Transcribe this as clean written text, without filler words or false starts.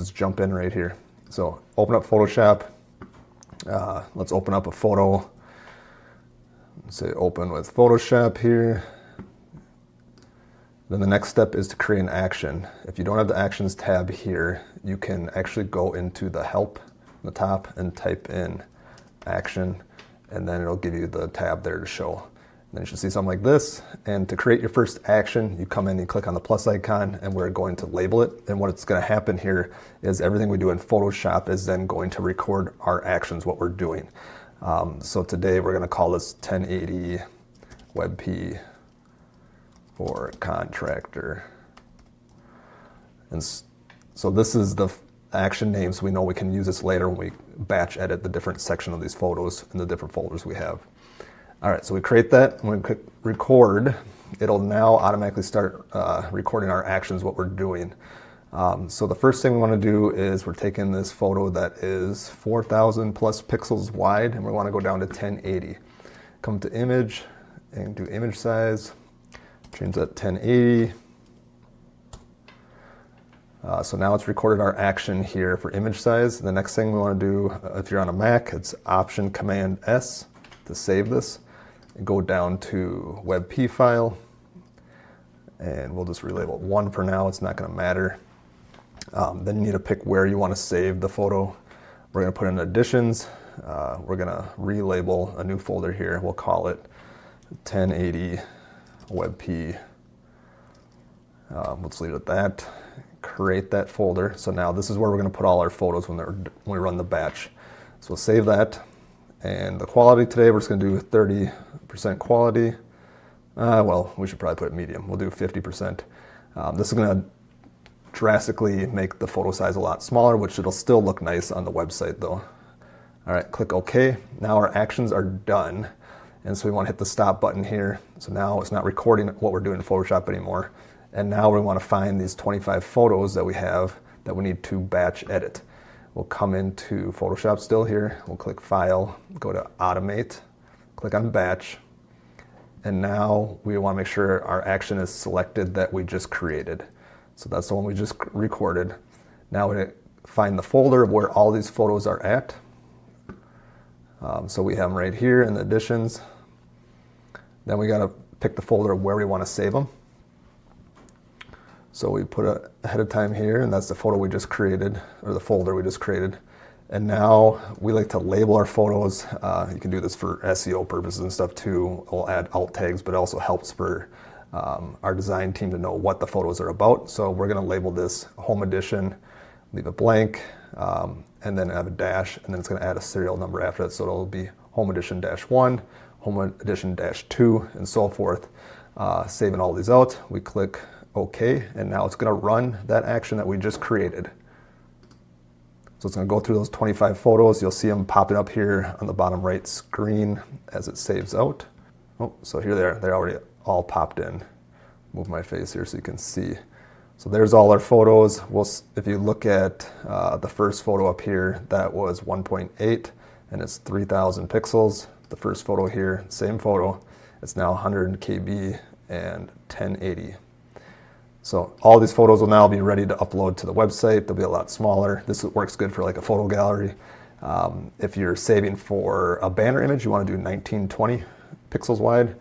just jump in right here. So open up Photoshop. Let's open up a photo. Say open with Photoshop here. Then the next step is to create an action. If you don't have the actions tab here, you can actually go into the help on the top and type in action, and then it'll give you the tab there to show. And then you should see something like this. And to create your first action, you come in, you click on the plus icon, and we're going to label it. And what's going to happen here is everything we do in Photoshop is then going to record our actions, what we're doing. So today we're going to call this 1080 WebP for contractor. And so this is the action name, so we know we can use this later when we batch edit the different section of these photos in the different folders we have. All right, so we create that. When we click record, it'll now automatically start recording our actions, what we're doing. So the first thing we want to do is we're taking this photo that is 4,000 plus pixels wide, and we want to go down to 1080. Come to image and do image size. Change that 1080. So now it's recorded our action here for image size. The next thing we want to do, if you're on a Mac, it's Option Command S to save this. And go down to WebP file, and we'll just relabel it 1 for now. It's not going to matter. Then you need to pick where you want to save the photo. We're going to put in additions. We're going to relabel a new folder here. We'll call it 1080 WebP. Let's leave it at that. Create that folder. So now this is where we're going to put all our photos when we run the batch. So we'll save that. And the quality today, we're just going to do 30% quality. Well, we should probably put medium. We'll do 50%. This is going to drastically make the photo size a lot smaller, which it'll still look nice on the website though. All right, click OK. Now our actions are done. And so we want to hit the stop button here. So now it's not recording what we're doing in Photoshop anymore. And now we want to find these 25 photos that we have that we need to batch edit. We'll come into Photoshop still here. We'll click File, go to Automate, click on Batch. And now we want to make sure our action is selected that we just created. So that's the one we just recorded. Now we find the folder of where all these photos are at. So we have them right here in the additions. Then we got to pick the folder of where we want to save them. So we put it ahead of time here, and that's the photo we just created, or the folder we just created. And now we like to label our photos. You can do this for SEO purposes and stuff too. We'll add alt tags, but it also helps for our design team to know what the photos are about. So we're going to label this Home Edition, leave it blank, and then add a dash, and then it's going to add a serial number after that. So it'll be Home Edition -1, Home Edition -2, and so forth. Saving all these out, we click OK, and now it's going to run that action that we just created. So it's going to go through those 25 photos. You'll see them popping up here on the bottom right screen as it saves out. Oh, so here they're already all popped in. Move my face here so you can see. So there's all our photos. If you look at the first photo up here, that was 1.8 and it's 3,000 pixels. The first photo here, same photo, it's now 100 KB and 1080. So all these photos will now be ready to upload to the website. They'll be a lot smaller. This works good for like a photo gallery. If you're saving for a banner image, you want to do 1920 pixels wide.